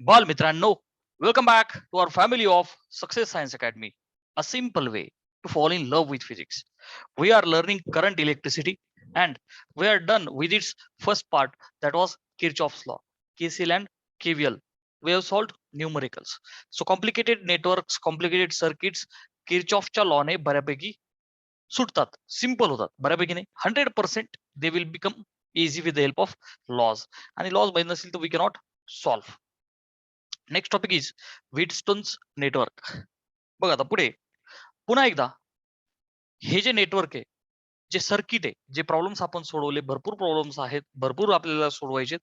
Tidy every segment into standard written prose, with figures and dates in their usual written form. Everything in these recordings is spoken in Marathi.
बालमित्रांनो, welcome back to our family of Success Science Academy, a simple way to fall in love with physics. We are learning current electricity and we are done with its first part, that was Kirchhoff's law, KCL and KVL. We have solved numericals. So complicated networks, complicated circuits, Kirchhoffच्या लॉने बऱ्यापैकी सुटतात, सिंपल होतात बऱ्यापैकी नाही. 100% they will become easy with the help of laws. आणि laws माहित नसतील तर we cannot solve. Next topic is Wheatstone's network. बघा आता पुढे पुन्हा एकदा हे जे नेटवर्क आहे, जे सर्किट आहे, जे प्रॉब्लेम्स आपण सोडवले, भरपूर प्रॉब्लेम्स आहेत, भरपूर आपल्याला सोडवायचे,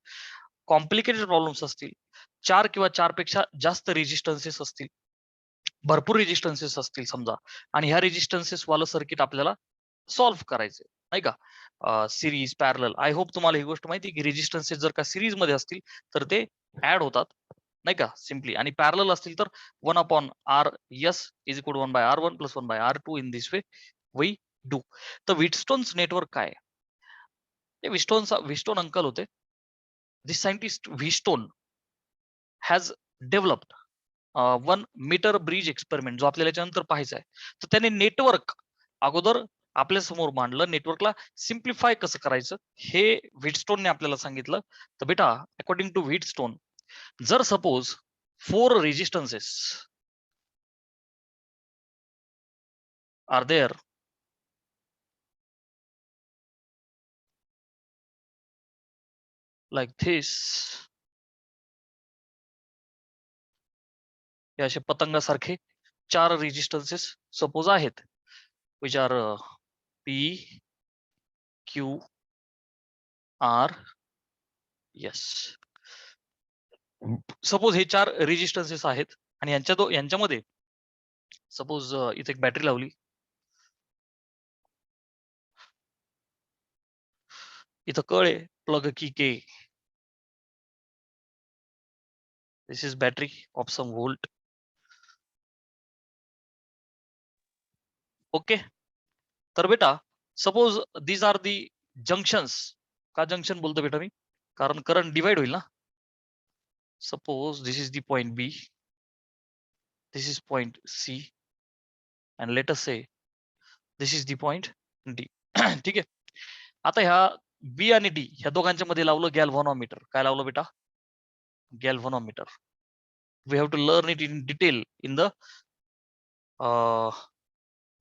कॉम्प्लिकेटेड प्रॉब्लेम्स असतील, 4 किंवा 4 पेक्षा जास्त रेजिस्टन्सेस असतील, भरपूर रेजिस्टन्सेस असतील समजा, आणि ह्या रेजिस्टन्सेस वाला सर्किट आपल्याला सॉल्व्ह करायचे नाही का. सिरीज पॅरलल, आय होप तुम्हाला ही गोष्ट माहिती की रेजिस्टन्सेस जर का सिरीज मध्ये असतील तर ते ऍड होतात नाही का सिम्पली, आणि पॅरलल असतील तर 1/R is equal to 1/R1 plus 1/R2 in this way we do. तर व्हीटस्टोन्स नेटवर्क काय आहे? ते व्हीटस्टोन अंकल होते. This scientist Wheatstone has developed 1 metre bridge experiment, जो आपल्याला याच्यानंतर पाहायचा आहे. तर त्याने नेटवर्क अगोदर आपल्या समोर मांडलं, नेटवर्कला सिम्प्लिफाय कसं करायचं हे व्हीटस्टोनने आपल्याला सांगितलं. तर बेटा, अकॉर्डिंग टू व्हीटस्टोन, जर suppose 4 resistances are there, like this, हे असे पतंगासारखे 4 रेजिस्टन्सेस सपोज आहेत, which are P Q R S. Suppose हे 4 रेजिस्टन्सेस आहेत आणि यांच्यामध्ये सपोज इथे एक बॅटरी लावली, इथं कळ आहे plug key K, this is battery of some volt. Okay, तर बेटा suppose these are the junctions. का जंक्शन बोलतो बेटा मी? कारण करंट डिवाइड होईल ना. Suppose this is the point B, this is point C, and let us say this is the point D. ठीक आहे, आता ह्या बी आणि डी ह्या दोघांच्या मध्ये लावलं गॅल्व्हनोमीटर. काय लावलं बेटा? Galvanometer. We have to learn it in detail in the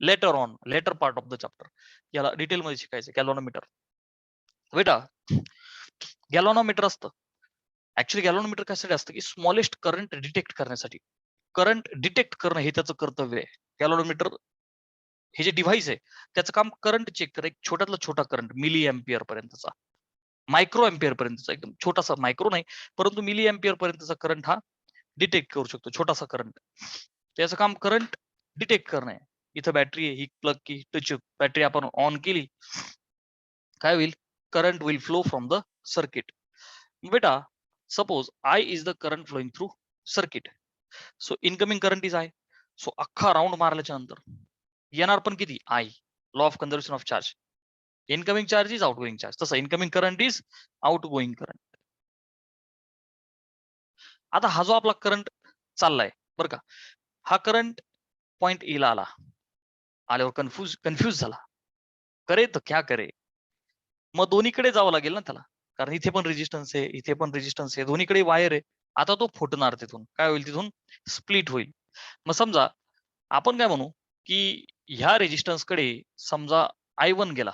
later part of the chapter. याला डिटेल मध्ये शिकायचं गॅल्व्हनोमीटर. बेटा गॅल्व्हनोमीटर असतं, ऍक्च्युली गॅल्व्हनोमीटर कशासाठी असतं की स्मॉलेस्ट करंट डिटेक्ट करण्यासाठी. करंट डिटेक्ट करणं हे त्याचं कर्तव्य आहे. गॅल्व्हनोमीटर हे जे डिव्हाइस आहे त्याचं काम करंट चेक करा, एक छोट्यातला छोटा करंट, मिली एम्पियर पर्यंतचा, मायक्रो एम्पियर पर्यंतचा, एकदम छोटासा, मायक्रो नाही परंतु मिली एम्पियर पर्यंतचा करंट हा डिटेक्ट करू शकतो, छोटासा करंट. त्याचं काम करंट डिटेक्ट करणं आहे. इथं बॅटरी आहे, ही प्लग की टच बॅटरी आपण ऑन केली, काय होईल? Current will flow from the circuit. बेटा suppose I is the current flowing through circuit, so incoming current is I. So अख्खा राऊंड मारल्याच्या नंतर येणार पण किती? I. Law of conservation of charge. Incoming charge is outgoing charge, तसं incoming current is outgoing current. आता हा जो आपला करंट चाललाय बरं का, हा करंट पॉइंट ए ला आल्यावर कन्फ्यूज झाला, करे तर क्या करे. मग दोन्हीकडे जावं लागेल ना त्याला, कारण इथे पण रेजिस्टन्स आहे, इथे पण रेजिस्टन्स आहे, दोन्हीकडे वायर आहे. आता तो फुटणार, तिथून काय होईल? तिथून स्प्लिट होईल. मग समजा आपण काय म्हणू की ह्या रेजिस्टन्स कडे समजा I1 गेला.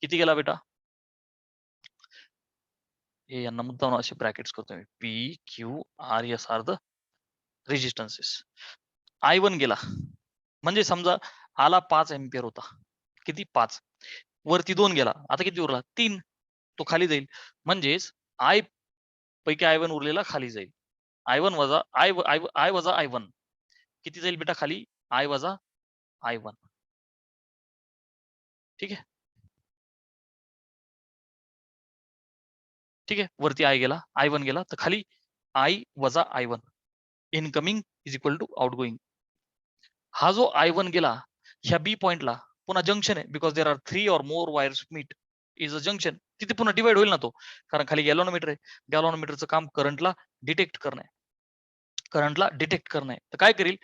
किती गेला बेटा? हे यांना मुद्दाम असे ब्रॅकेट्स करतो मी, P Q R S are the resistances. I1 गेला म्हणजे समजा आला 5 एम्पियर होता, किती? 5. वरती 2 गेला, आता किती उरला? 3. तो खाली जाईल, म्हणजेच आय पैकी I1 उरलेला खाली जाईल. I1 वजा आय वजा I1 किती जाईल बेटा खाली? आय वजा I1. ठीक आहे, ठीक आहे. वरती आय गेला, I1 गेला, तर खाली आय वजा I1. Incoming is equal to outgoing. हा जो I1 गेला ह्या बी पॉइंटला, पुन्हा जंक्शन आहे, बिकॉज देर आर 3 और more wires meet is a junction. तिथे पुन्हा डिवाइड होईल ना तो, कारण खाली गॅल्व्हनोमीटर आहे. गॅल्व्हनोमीटरचं काम करंटला डिटेक्ट करणं आहे. करंटला डिटेक्ट करणे. तर काय करील,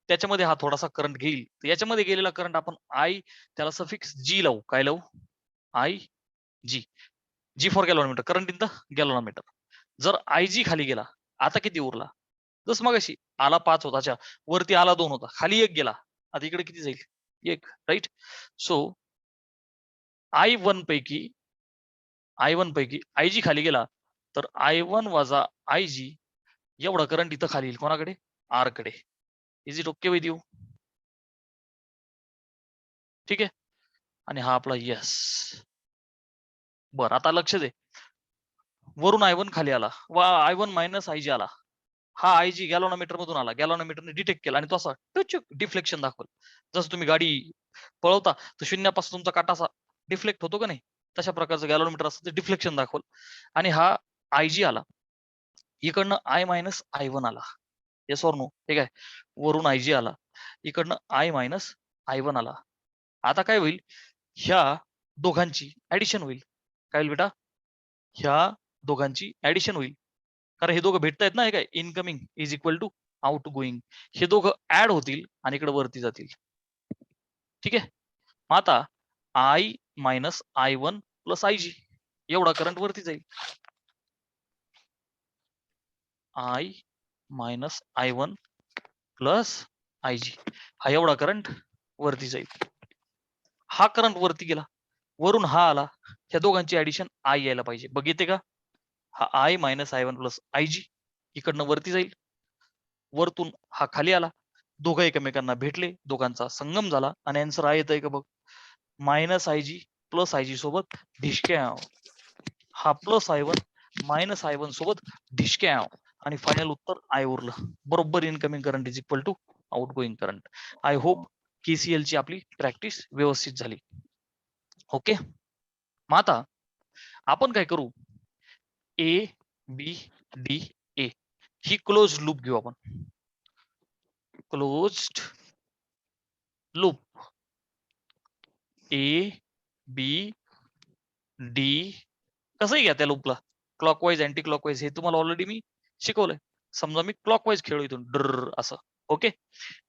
त्याच्यामध्ये हा थोडासा करंट घेईल. तर याच्यामध्ये गेलेला करंट आपण आय त्याला सफिक्स जी लावू. काय लावू? I G. G for galvanometer, current in the galvanometer. जर आय जी खाली गेला, आता किती उरला? जस मगाशी आला 5 होता, अच्छा वरती आला 2 होता, खाली 1 गेला. आता इकडे किती जाईल? 1, राइट? सो I1 पैकी आय जी खाली गेला, तर I1 वजा आय जी एवढा करंट इथं खाली येईल. कोणाकडे? आर कडे. Is it okay with you? ठीक आहे. आणि हा आपला येस. बरं, आता लक्ष दे. वरून I1 खाली आला व I1 मायनस आय जी आला. हा आय जी गॅलॉनोमीटर मधून आला. गॅलॉनोमीटरने डिटेक्ट केला आणि तो असा टचुक डिफ्लेक्शन दाखवलं. जसं तुम्ही गाडी पळवता तर शून्यापासून तुमचा काटा असा डिफ्लेक्ट होतो का नाही? तशा प्रकारचं गॅलॉनोमीटर असतं ते डिफ्लेक्शन दाखवलं. आणि हा आय जी आला. इकडनं आय मायनस आय वन आला. Yes or no? ठीक आहे. वरून आय जी आला. इकडनं आय मायनस आय वन आला. आता काय होईल? ह्या दोघांची ऍडिशन होईल. काय होईल बेटा? ह्या दोघांची ऍडिशन होईल. कारण हे दोघं भेटतायत ना, हे काय incoming is equal to out going. हे दोघं ऍड होतील आणि इकडे वरती जातील. ठीक आहे. मग आता I minus I one plus I G एवढा करंट वरती जाईल. I minus I one plus I G हा एवढा करंट वरती जाईल. हा करंट वरती गेला, वरून हा आला. ह्या दोघांची ऍडिशन आय यायला पाहिजे. बघितले का? हा I minus I one plus I G इकडनं वरती जाईल. वरतून हा खाली आला. दोघं एकमेकांना भेटले, दोघांचा संगम झाला आणि आन्सर आहे येत आहे का बघ. Minus I G plus I G सोबत ढिशक्याव. हा plus I one minus I one सोबत ढिशक्याव आणि फायनल उत्तर आय उरलं. बरोबर incoming current is equal to out going current. I hope KCL ची आपली प्रॅक्टिस व्यवस्थित झाली. ओके. मग आता आपण काय करू? ए बी डी ए ही क्लोज लूप घेऊ आपण. Closed loop A B D कसंही घ्या त्या लूपला, क्लॉकवाईज अँटी क्लॉकवाईज हे तुम्हाला ऑलरेडी मी शिकवलंय. समजा मी क्लॉकवाईज खेळू इथून ड्र असं. ओके.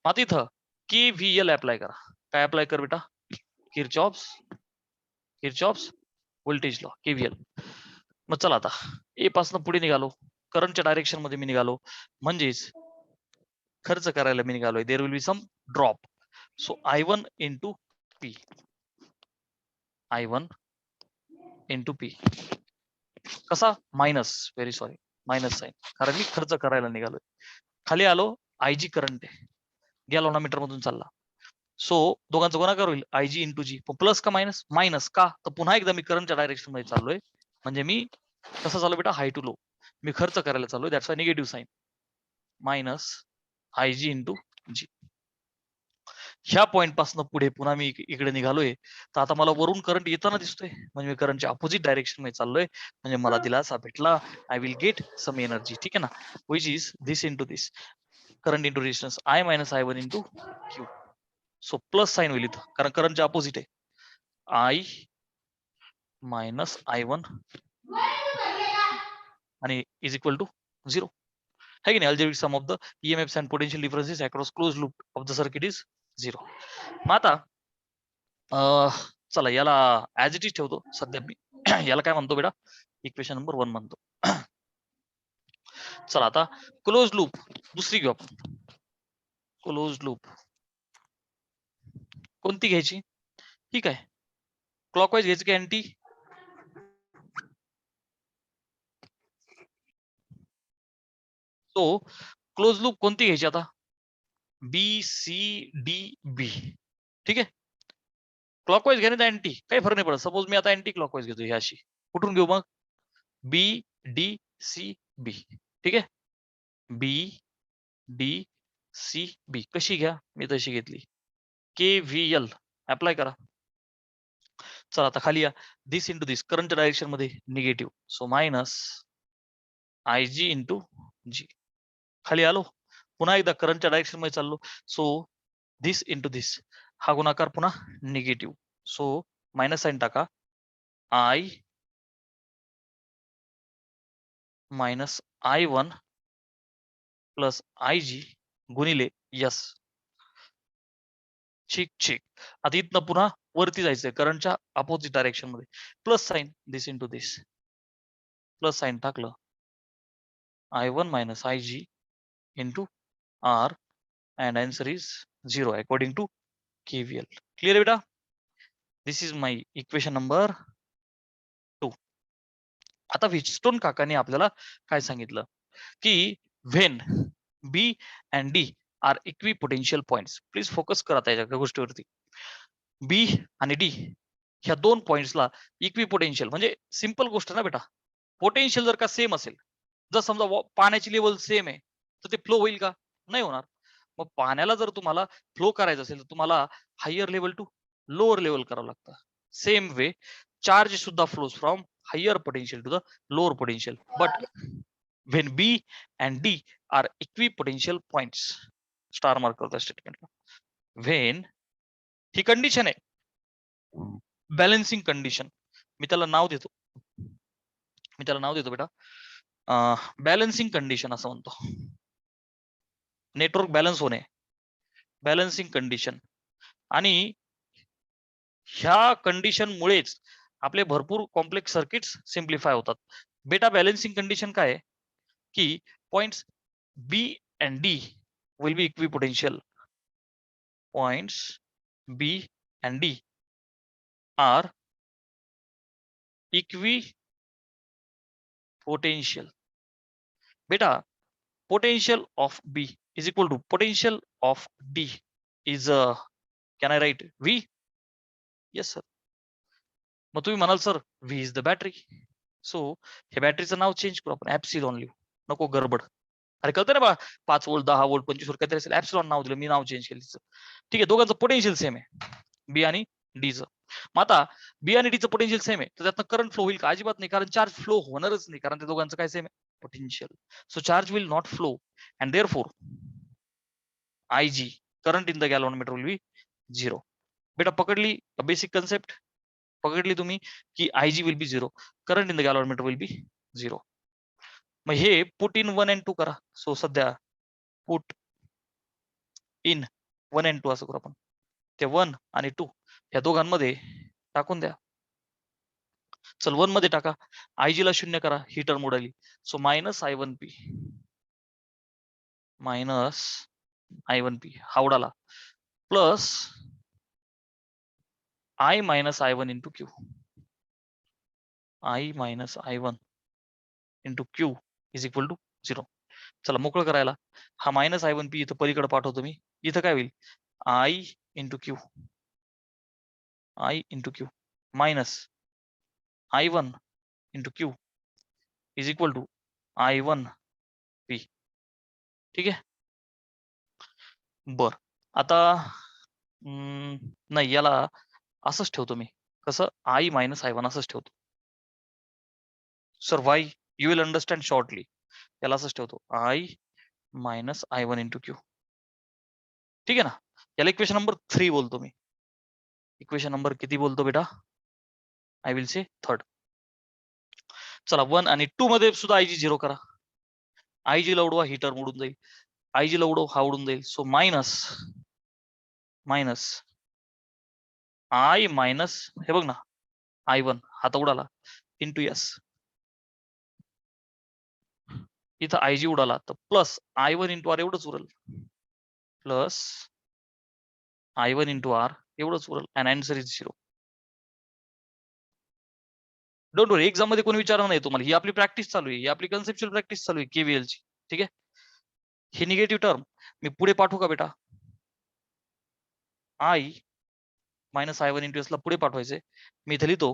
आता इथं KVL अप्लाय करा. काय अप्लाय कर बेटा? Kirchhoff's voltage law KVL. मग चला आता ए पासून पुढे निघालो, करंटच्या डायरेक्शन मध्ये मी निघालो, म्हणजेच खर्च करायला मी निघालोय. There will be some drop. So I1 into P, I1 into P कसा? Minus, very sorry, minus sign, कारण मी खर्च करायला निघालोय. खाली आलो, आयजी करंट आहे, गॅलॉनोमीटर मधून चालला. सो दोघांचा गुणाकार होईल आयजी इंटू जी. प्लस का मायनस? मायनस. का? तर पुन्हा एकदा मी करंटच्या डायरेक्शन मध्ये चाललोय, म्हणजे मी कसं चालू बेटा? हाय टू लो. मी खर्च करायला चाललोय, that's why negative sign. Minus I G into G. ह्या पॉईंट पासून पुढे पुन्हा मी इकडे निघालोय, तर आता मला वरून करंट येताना दिसतोय, म्हणजे मी करंटच्या अपोजिट डायरेक्शन मध्ये चाललोय, म्हणजे मला दिलासा भेटला. I will get some energy. ठीक आहे ना? Which is this into this, current into resistance I minus I one into Q. So plus sign होईल इथं, कारण करंटच्या अपोजिट आहे. आय मायनस आय वन आणि इज इक्वल टू झिरो. है की नाही? Algebraic sum of the EMFs and potential differences across closed loop of the circuit is zero. मग आता चला याला ऍज इट इज ठेवतो सध्या मी. याला काय म्हणतो बेटा? इक्वेशन नंबर 1 म्हणतो. चला आता क्लोज लूप दुसरी घेऊ आपण. क्लोज लूप कोणती घ्यायची? ठीक आहे, क्लॉकवाईज घ्यायची की अँटी? तो क्लोज लूप कोणती घ्यायची आता? BCDB. ठीक आहे. क्लॉकवाईज घेणे तर अँटी, काही फरक नाही पडत. सपोज मी आता अँटी क्लॉकवाईज घेतो, ही अशी. कुठून घेऊ मग? BDCB. ठीक आहे. BDCB कशी घ्या? मी तशी घेतली. KVL अप्लाय करा. चला आता खाली या. This into this, current direction मध्ये negative, so minus I G into G. खाली आलो, पुन्हा एकदा करंटच्या डायरेक्शन मध्ये चाललो, सो दिस इंटू दिस, हा गुणाकार पुन्हा निगेटिव्ह, सो मायनस साईन टाका. I minus I one plus I G गुणिले यस. ठीक. आता इथनं पुन्हा वरती जायचंय करंटच्या अपोजिट डायरेक्शन मध्ये. Plus sign this into this. Plus sign टाकलं. I1 minus IG into R and answer is 0 according to KVL. Clear बेटा? This is my equation number 2. आता व्हिटस्टोन काकाने आपल्याला काय सांगितलं की when B and D are equipotential points. Please focus करा त्या गोष्टीवरती. बी आणि डी ह्या दोन पॉइंट्सला इक्विपोटेन्शियल म्हणजे सिंपल गोष्ट ना बेटा. पोटेन्शियल जर का सेम असेल, जर समजा पाण्याची लेवल सेम आहे तर ते फ्लो होईल का? नाही होणार. मग पाण्याला जर तुम्हाला फ्लो करायचं असेल तर तुम्हाला higher level to lower level करावं लागतं. सेम वे चार्ज सुद्धा flows from higher potential to the lower potential. But when B and D are equipotential points, star mark करतो स्टेटमेंटला. when ही कंडिशन आहे बॅलन्सिंग कंडिशन. मी त्याला नाव देतो बेटा बॅलन्सिंग कंडिशन असं म्हणतो. नेटवर्क बॅलन्स होणे, बॅलन्सिंग कंडिशन. आणि ह्या कंडिशन मुळेच आपले भरपूर कॉम्प्लेक्स सर्किट्स सिम्प्लिफाय होतात. बेटा बॅलन्सिंग कंडिशन काय आहे की points B and D will be equipotential. Points B and D are equipotential. बेटा potential of B is equal to potential of D is can I write V? Yes sir. मग तुम्ही म्हणाल sir V is the battery. So हे बॅटरीचं नाव चेंज करू आपण, ऍप्सिलॉन लिहू. नको गडबड. अरे कळतं ना बा 5 व्होल्ट 10 व्होल्ट 25 व्होल्ट काहीतरी असेल, ऍप्सिलॉन नाव दिलं, मी नाव चेंज केलं. ठीक आहे, दोघांचं पोटेन्शियल सेम आहे बी आणि डीचं. मग आता बी आणि डीचं पोटेन्शियल सेम आहे तर त्यातनं करंट फ्लो होईल का? अजिबात नाही, कारण चार्ज फ्लो होणारच नाही, कारण ते दोघांचं काय सेम आहे potential. So charge will not flow and therefore IG current in the galvanometer will be 0. बेटा पकडली बेसिक कन्सेप्ट, पकडली तुम्ही की IG will be 0, current in the galvanometer will be 0. मग हे पुट इन 1 and 2 करा. सो सध्या पुट इन 1 and 2 असं करू आपण. ते 1 आणि 2 या दोघांमध्ये टाकून द्या. चल 1 मध्ये टाका, IG ला 0 करा, ही टर्म उडाली. So minus I1P minus I1P हा उडाला, plus I minus I1 into Q. I minus I1 into Q is equal to 0. चला मोकळं करायला हा मायनस I1P इथं पलीकडे पाठवतो मी. इथं काय होईल I into Q minus I1 into Q is equal to I1P. ठीक आहे. बर आता नाही याला असंच ठेवतो मी. कसं I minus I1 असंच ठेवतो. Sir Y you will understand shortly. याला असंच ठेवतो I minus I1 into Q. ठीक आहे ना. याला इक्वेशन नंबर 3 बोलतो मी. इक्वेशन नंबर किती बोलतो बेटा? I will say 3rd. चला 1 आणि 2 मध्ये सुद्धा IG 0 करा. IG ला उडवा, ही टर्म उडून जाईल. IG ला उडव, हा उडून जाईल. सो मायनस I मायनस हे बघ ना I1 हा तर उडाला इंटू एस. इथं IG उडाला तर प्लस I1 इंटू आर एवढंच उरल, प्लस I1 इंटू आर एवढंच उरल and answer is 0. Don't worry, exam मध्ये कोणी विचारणार नाही तुम्हाला. ही आपली प्रॅक्टिस चालू आहे, ही आपली कन्सेप्च्युअल प्रॅक्टिस चालू आहे केव्हीएल ची. ठीक आहे. ही निगेटिव्ह टर्म मी पुढे पाठवू का बेटा? I minus I1 into S ला पुढे पाठवायचे. मी इथे लिहितो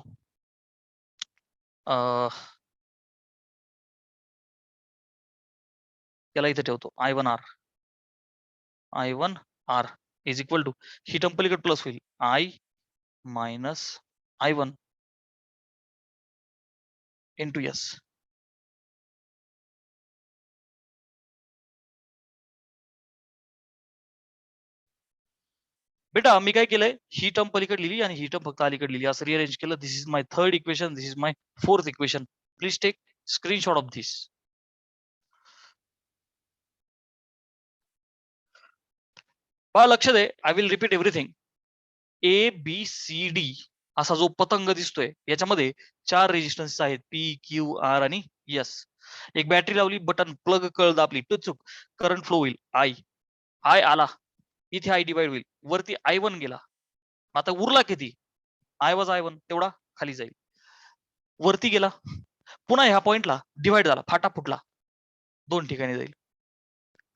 त्याला इथे ठेवतो I1 R is equal to ही टर्म पलीकडे प्लस होईल I minus I1 into S. बेटा मी काय केलंय, ही टर्म पलीकडे लिहिली आणि ही टर्म फक्त अलीकडे लिहिली, असं रिअरेंज केलं. This is my 3rd equation, this is my 4th equation. Please take screenshot of this. पहा लक्ष दे, I will repeat everything. ABCD असा जो पतंग दिसतोय याच्यामध्ये 4 रेजिस्टन्स आहेत, PQR आणि S. एक बॅटरी लावली, बटन प्लग कळ दाबली, टुचूक करंट फ्लो होईल. आय आला, इथे आय डिवाइड होईल, वरती I1 गेला. आता उरला किती? I1 तेवढा खाली जाईल, वरती गेला, पुन्हा ह्या पॉइंटला डिवाइड झाला, फाटा फुटला, 2 ठिकाणी जाईल.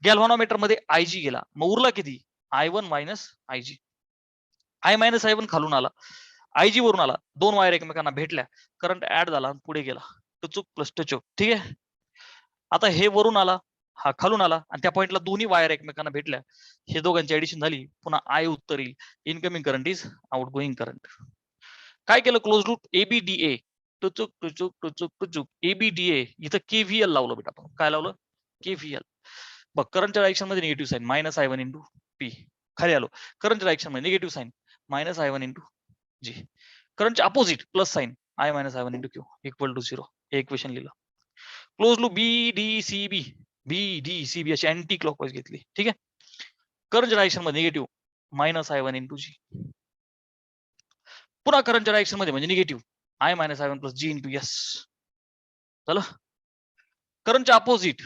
गॅल्व्हॅनोमीटर मध्ये IG गेला, मग उरला किती? I1 minus IG. I-I1 खालून आला, IG वरून आला, 2 वायर एकमेकांना भेटल्या, करंट ऍड झाला, पुढे गेला, टुचूक प्लस टुचूक. ठीक आहे. आता हे वरून आला, हा खालून आला, आणि त्या पॉइंटला दोन्ही वायर एकमेकांना भेटल्या, हे दोघांची ऍडिशन झाली, पुन्हा I उत्तर येईल. Incoming current is out going current. काय केलं? Close loop ABDA, टुचूक टुचूक टुचूक टुचूक, ABDA. इथं KVL लावलं बेटा आपण. काय लावलं? KVL. बघ, करंटच्या डायरेक्शन मध्ये negative sign -I1 into P. खाली आलो, करंटच्या डायरेक्शन मध्ये negative sign -I1 into G. करंटच्या opposite plus sign I-I1 into Q equal to 0. हे इक्वेशन लिहिलं. क्लोज लूप BDCB अशी अँटी क्लॉकवाईज घेतली. ठीक आहे. करंटच्या डायरेक्शन मध्ये निगेटिव्ह -I1 इंटू G. पुन्हा करंटच्या डायरेक्शन मध्ये म्हणजे negative I-I1 plus G into S. चला, करंटच्या opposite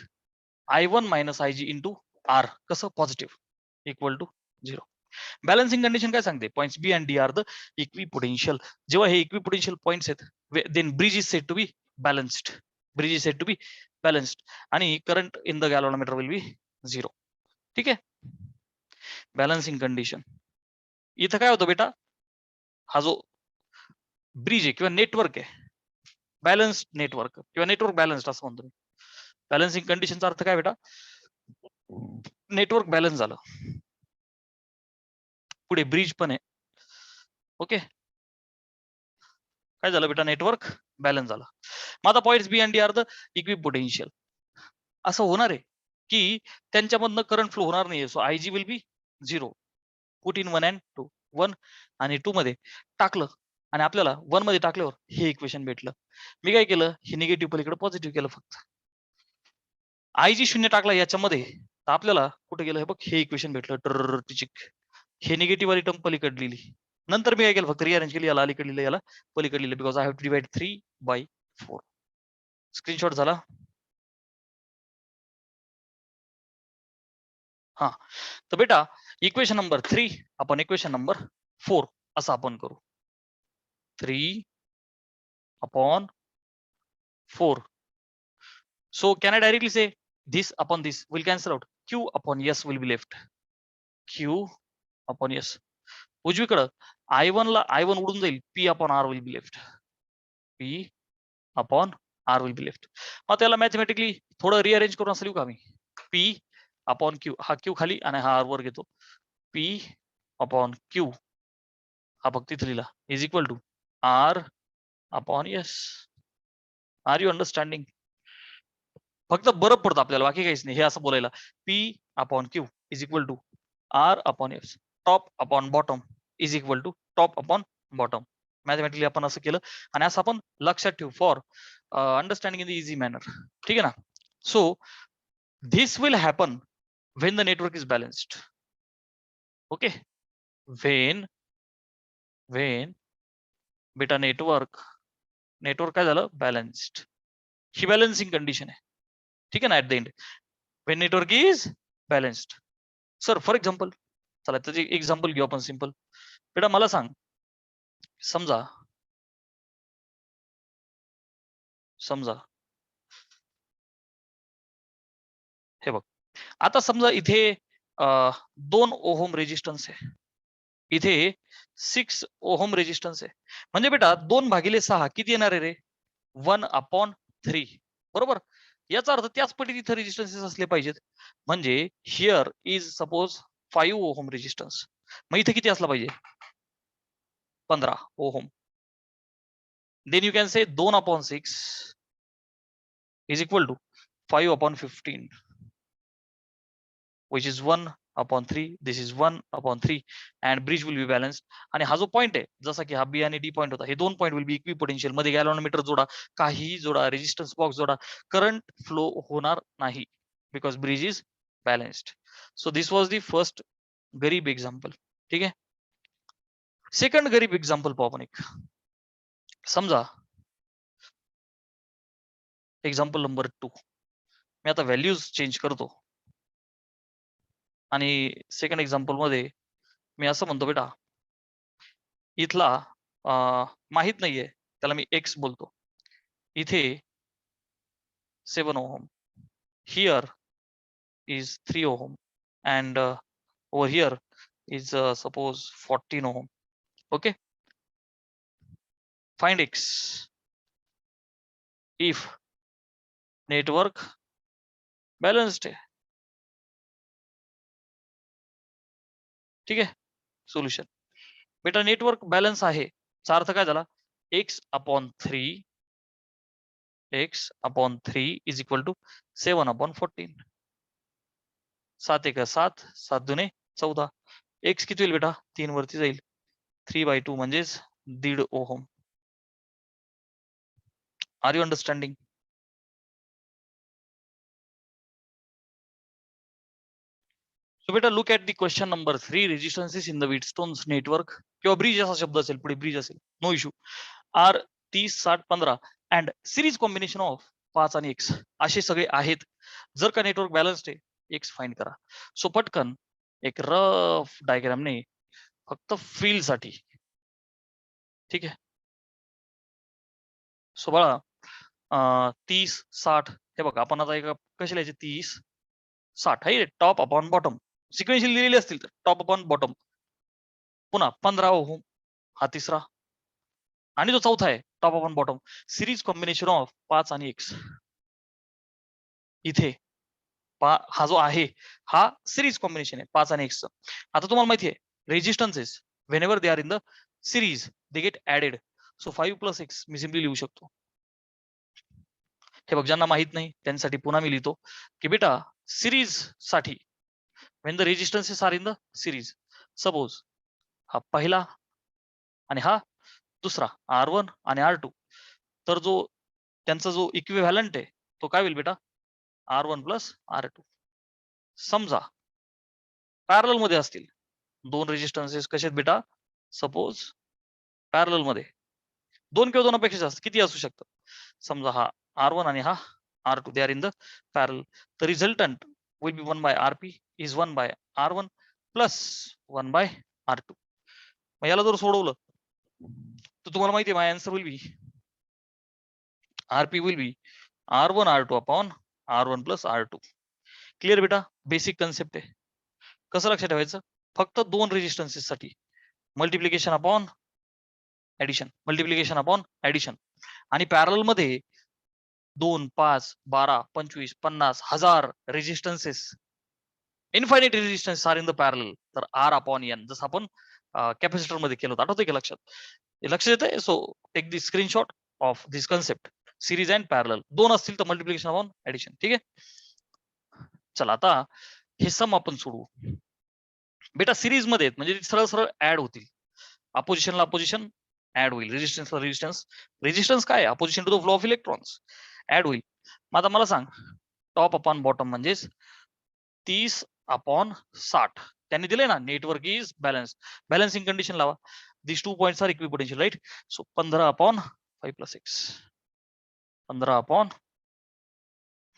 I1 minus IG into R. कसं? Positive equal to 0. Balancing condition काय सांगते? Points B and D are the equipotential. जेव्हा हे इक्विपोटेन्शियल पॉइंट्स आहेत, then bridge is said to be balanced. Bridge is said to be balanced, आणि current in the galvanometer will be 0. ठीक आहे. बॅलन्सिंग कंडिशन इथं काय होतं बेटा? हा जो ब्रिज आहे किंवा नेटवर्क आहे, बॅलन्स्ड नेटवर्क किंवा नेटवर्क बॅलन्स्ड असं म्हणतो. बॅलन्सिंग कंडिशनचा अर्थ काय बेटा? नेटवर्क बॅलन्स झालं, पुढे ब्रिज पण आहे. ओके, काय झालं बेटा? नेटवर्क बॅलन्स झाला. मग आता points B and D are the equipotential. असं होणार आहे की त्यांच्यामधनं करंट फ्लो होणार नाहीये. So IG will be 0. Put in 1 and 2. 1 आणि 2 मध्ये टाकलं, आणि आपल्याला 1 मध्ये टाकल्यावर हे इक्वेशन भेटलं. मी काय केलं? हे निगेटिव्ह पलीकडे पॉझिटिव्ह केलं फक्त. IG 0 टाकला याच्यामध्ये, तर आपल्याला कुठे गेलं? हे बघ, हे इक्वेशन भेटलं. हे निगेटिव्ह वाली टर्म पलीकडे लिहिली. नंतर मी काय केलं? फक्त रिअरेंज केली, याला अलीकडे लिहिलं, याला पलीकडे लिहिलं, because I have to divide 3/4. Screenshot झाला? हा, तर बेटा इक्वेशन नंबर 3 आपण इक्वेशन नंबर 4 असं आपण करू. 3/4. So can I directly say this upon this will cancel out? Q upon S will be left. Q upon S. उजवीकडं I1 ला I1 उडून जाईल, P upon R will be left. P upon R will be left. मग त्याला मॅथमॅटिकली थोडं रिअरेंज करून असं लिहू का मी? P upon Q, हा Q खाली आणि हा R वर घेतो. P upon Q हा फक्त इथे लिहिला is equal to R upon S. Are you understanding? फक्त बरं पडतं आपल्याला, बाकी काहीच नाही. हे असं बोलायला, P upon Q is equal to R upon S. Top upon bottom is equal to top upon bottom. Mathematically आपण असं केलं, आणि असं आपण लक्षात ठेवू for understanding in the easy manner. ठीक आहे ना? So this will happen when the network is balanced. Okay, when बेटा नेटवर्क काय झालं? बॅलन्स्ड. ही बॅलन्सिंग कंडिशन आहे. ठीक आहे ना? At the end when network is balanced. Sir for example, चला त्याचे एक्झाम्पल घेऊ आपण सिंपल. बेटा मला सांग, समजा हे बघ, आता समजा इथे 2 ओहम रेजिस्टन्स आहे, इथे 6 ओहम रेजिस्टन्स आहे. म्हणजे बेटा 2/6 किती येणार आहे रे? 1/3. बरोबर. याचा अर्थ त्याच पटीत इथे रेजिस्टन्सेस असले पाहिजेत. म्हणजे here is suppose 5 ohm resistance, मग इथे किती असला पाहिजे? 15 ohm. Then you can say 2/6 is equal to 5/15, which is 1/3. This is 1/3 and bridge will be balanced. आणि हा जो पॉइंट आहे, जसा की हा B आणि D पॉइंट होता, हे 2 पॉइंट विल बी इक्विपोटेन्शियल. मध्ये गॅल्व्हॅनोमीटर जोडा, काहीही जोडा, रेजिस्टन्स बॉक्स जोडा, करंट फ्लो होणार नाही, because bridge is balanced. So this was the first गरीब एक्झाम्पल. ठीक आहे. सेकंड गरीब एक्झाम्पल पाहू आपण एक. समजा एक्झाम्पल नंबर 2. मी आता व्हॅल्यूज चेंज करतो आणि सेकंड एक्झाम्पल मध्ये मी असं म्हणतो बेटा, इथला माहित नाहीये त्याला मी एक्स बोलतो. इथे 7 ohm, here is 3 ohm, and over here is suppose 14 ohm. Okay, find x if network balanced आहे. ठीक आहे. सोल्युशन बेटा नेटवर्क बॅलन्स आहे चा अर्थ काय झाला, x upon 3 is equal to 7 upon 14. 7 1 7, 7 2 14. x किती होईल बेटा, 3 वरती जाईल, 3/2 म्हणजेच 1.5 ohm. Are you understanding? So बेटा look at the question number 3. Resistances in the Wheatstone's network किंवा ब्रिज असा शब्द असेल, पुढे ब्रिज असेल, no issue. Are 30 60 15 and series combination of 5 आणि x असे सगळे आहेत. जर का नेटवर्क बॅलन्स्ड आहे, x फाइंड करा. सो पटकन एक रफ डायग्रामने फक्त फील साठी. ठीक आहे. सो बाळा 30 60 हे बघा, आपण आता एका कशी लिहायचे, 30 60 आहे टॉप अपॉन बॉटम सिक्वेन्शियल लिहिलेले असतील तर टॉप अपॉन बॉटम. पुन्हा 15 ओहम हा तिसरा, आणि जो चौथा आहे top upon bottom series combination of 5 आणि x. इथे हा जो आहे हा सिरीज कॉम्बिनेशन आहे 5 आणि x. आता तुम्हाला माहिती आहे resistances whenever they are in the series they get added. So 5 + x मी सिम्पली लिहू शकतो. हे बघ, ज्यांना माहित नाही त्यांसाठी पुन्हा मी लिहितो की बेटा सिरीज साठी when the resistances are in the series, suppose हा पहिला आणि हा दुसरा R1 आणि R2, तर जो त्यांचा जो इक्विव्हॅलंट आहे तो काय होईल बेटा, R1 + R2. समजा पॅरलल मध्ये असतील दोन रेजिस्टन्सेस, कसे आहेत बेटा, सपोज पॅरलल मध्ये दोन किंवा दोनापेक्षा जास्त किती असू शकतं. समजा हा R1 आणि हा R2 they are in the parallel. The resultant will be 1/RP is 1/R1 plus 1/R2. मग याला जर सोडवलं तर तुम्हाला माहिती आहे my answer will be RP will be R1 R2 upon R1 + R2. Clear बेटा, बेसिक कन्सेप्ट आहे. कसं लक्षात ठेवायचं, फक्त दोन रेजिस्टन्सेस साठी multiplication upon addition, multiplication upon addition. आणि पॅरल मध्ये 2 5 12 25 50 1000 resistances, infinite resistance R in the पॅरल. तर R अपॉन N जसं आपण कॅपॅसिटर मध्ये केलं होतं, आठवतंय का लक्षात, लक्ष येतंय. So take the screenshot of this concept. Series and parallel दोन असतील तर मल्टिप्लिकेशन अपॉन ऍडिशन. ठीक आहे. चला आता हे सम आपण सोडवू. बेटा सिरीज मध्ये म्हणजे सरळ सरळ ऍड होतील. अपोजिशनला अपोजिशन ऍड होईल, रेजिस्टन्सला रेजिस्टन्स. रेजिस्टन्स काय, opposition to the flow of electrons, add होईल. मग आता मला सांग, टॉप अपॉन बॉटम म्हणजेच 30 अपॉन 60 त्यांनी दिले ना, network is balance. Balancing condition लावा. This 2 points are equipotential, right. So 15 upon 5 + x, 15 upon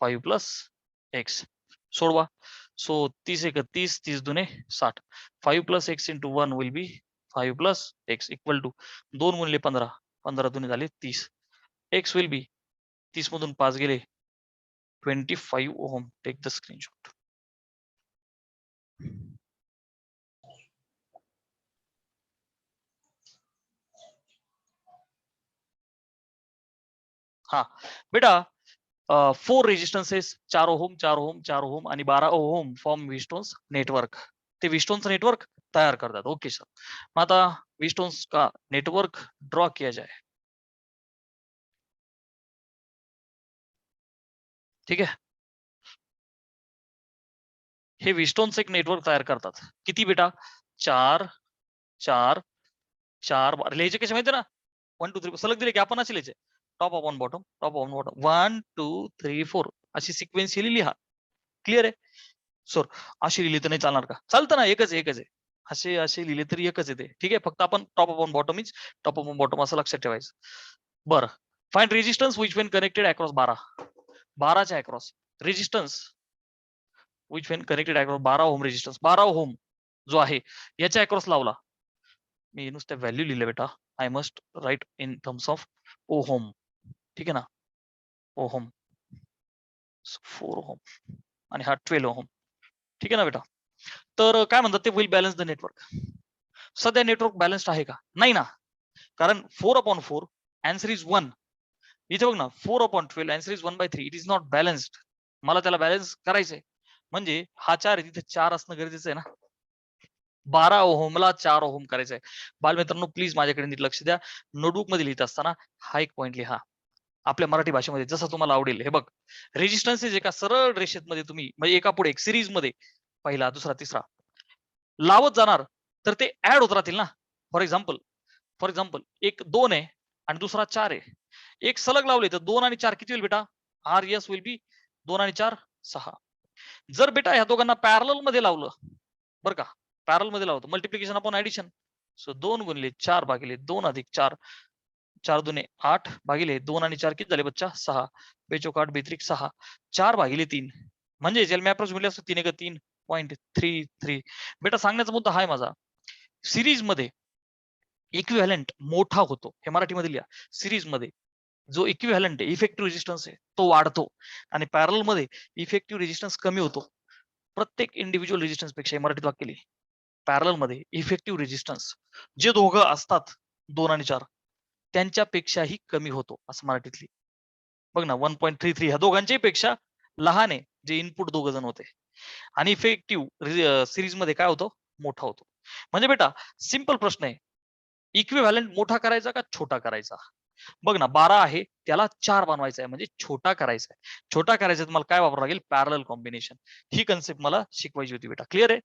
5 + x सोडवा. So 30 1 30, 30 2 60. 5 + x into 1 will be 5 + x equal to 2 × 15, 15 2 झाले 30. x will be 30 मधून 5 गेले 25 ओहम. Take the screenshot. हा बेटा 4 रेजिस्टन्सेस, 4 ओहम 4 ओहम 4 ओहम आणि 12 ओहम फॉर्म व्हीटस्टोन्स नेटवर्क. ते व्हीटस्टोन्स नेटवर्क तयार करतात. Okay sir. मग आता व्हीटस्टोन्स का नेटवर्क ड्रॉ किया जाए. ठीक आहे. हे व्हीटस्टोन्स एक नेटवर्क तयार करतात. किती बेटा, 4 4 4 लिहायचे कसे माहिती ना, 1 2 3 सलग दिले की आपण असे लिहायचे, top upon bottom, top upon bottom, 1 2 3 4 अशी सिक्वेन्शियली लिहा. क्लिअर आहे. सर अशी लिहिली तर नाही चालणार का? चालतं ना, एकच आहे. असे असे लिहिले तरी एकच आहे ते. ठीक आहे. फक्त आपण top upon bottom is top upon bottom असं लक्षात ठेवायचं. बरं. Find resistance which when connected across 12. 12च्या across resistance which when connected across 12 ohm resistance. 12 ohm जो आहे याच्या अक्रॉस लावला. मी नुसत्या व्हॅल्यू लिहिल्या बेटा. I must write in terms of ohm. ठीक आहे ना? ओहम. 4 ओहम आणि हा 12 ओहम. ठीक आहे ना बेटा? तर काय म्हणतात ते विल बॅलन्स द नेटवर्क. सध्या नेटवर्क बॅलन्स्ड आहे का? नाही ना. कारण 4/4 आन्सर इज 1. इथे बघ ना 4/12 answer is 1/3. It is not balanced. मला त्याला बॅलन्स करायचंय. म्हणजे हा 4 आहे तिथे 4 असणं गरजेचं आहे ना. 12 ओहमला 4 ओहम करायचंय. बालमित्रांनो प्लीज माझ्याकडे नीट लक्ष द्या. नोटबुक मध्ये लिहित असताना हा एक पॉईंट लिहा. आपल्या मराठी भाषेमध्ये जसं तुम्हाला आवडेल. हे बघ रेजिस्टन्सेस एका सरळ रेषेमध्ये तुम्ही म्हणजे एका पुढे एक सिरीज मध्ये पहिला, दुसरा, तिसरा लावत जाणार तर ते ऍड होत राहतील ना. फॉर एक्झाम्पल एक 2 आहे आणि दुसरा 4 आहे. एक सलग लावले तर 2 आणि 4 किती होईल बेटा? RS विल बी 2 आणि 4 6. जर बेटा ह्या दोघांना पॅरलल मध्ये लावलं बरं का, पॅरल मध्ये लावतो मल्टिप्लिकेशन अपॉन ऍडिशन. सो 2 गुणिले 4 भागिले 2 अधिक 4 4 दुने 8 भागिले 2 आणि 4 किती झाले बच्चा? 6. बेचोक 8 बेत्रिक 6 4 भागिले 3 म्हणजे ज्याला मी अप्रोच म्हणले असतो 3 एक 3.33. बेटा सांगण्याचा मुद्दा हा आहे माझा. सिरीज मध्ये इक्विव्हॅलंट मोठा होतो. हे मराठीमध्ये लिहा. सिरीज मध्ये जो इक्विव्हॅलंट आहे इफेक्टिव्ह रेजिस्टन्स आहे तो वाढतो आणि पॅरल मध्ये इफेक्टिव्ह रेजिस्टन्स कमी होतो. प्रत्येक इंडिव्हिज्युअल रेजिस्टन्स पेक्षा मराठीत वाक्य लिही. पॅरल मध्ये इफेक्टिव्ह रेजिस्टन्स जे दोघं असतात 2 आणि 4 त्यांच्यापेक्षाही कमी होतो असं मराठीतली. बघ ना 1.33 ह्या दोघांच्याही पेक्षा लहान आहे जे इनपुट दोघ जण होते आणि इफेक्टिव्ह सिरीज मध्ये काय होतो? मोठा होतो. म्हणजे बेटा सिंपल प्रश्न आहे. इक्विव्हॅलंट मोठा करायचा का छोटा करायचा? बघ ना 12 आहे त्याला 4 बनवायचा आहे म्हणजे छोटा करायचा आहे. छोटा करायचा तुम्हाला काय वापरावं लागेल? Parallel combination. ही कन्सेप्ट मला शिकवायची होती बेटा. क्लिअर आहे?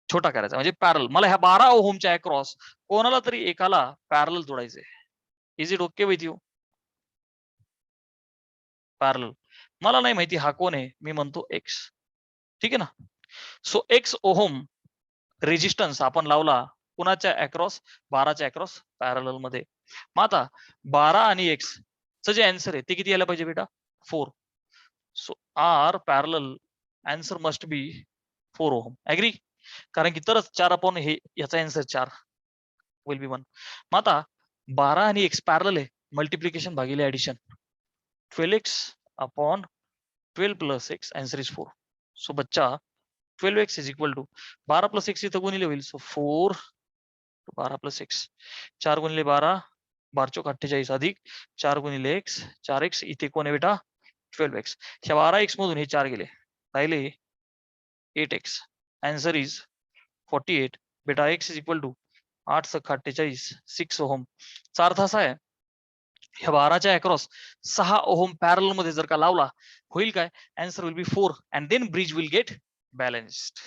छोटा करायचा म्हणजे पॅरल. मला ह्या 12 ओहमच्या अक्रॉस कोणाला तरी एकाला पॅरलल जोडायचंय. Is it okay with you? Parallel. मला नाही माहिती हा कोण आहे. मी म्हणतो एक्स. ठीक आहे ना? सो एक्स ओहम रेजिस्टन्स आपण लावला कुणाच्या अक्रॉस? 12च्या अक्रॉस पॅरलल मध्ये. मग आता 12 आणि एक्स चं जे आन्सर आहे ते किती यायला पाहिजे बेटा? 4. So are parallel answer must be 4 ohm. Agree? कारण की तरच 4 हे याचा आन्सर 4 विल बी 1. मग आता 12 आणि एक्स पॅरलल आहे. मल्टिप्लिकेशन भागिले addition 12x upon 12 plus x answer is 4. So बच्चा 12x is equal to 12 plus x इथं गुणिले होईल. सो 4 12 प्लस एक्स 4 गुणिले 12 12 चौक 48 अधिक 4 गुणिले एक्स 4x इथे कोण आहे बेटा? 12x. ह्या 12x मधून हे 4 गेले राहिले 8x. Answer is 48. बेटा x इज इक्वल टू 8 सक 48 6 ओहम. चा अर्थ असा आहे ह्या 12च्या अक्रॉस 6 ओहम पॅरल मध्ये जर का लावला होईल काय? Answer will be 4 and then bridge will get balanced.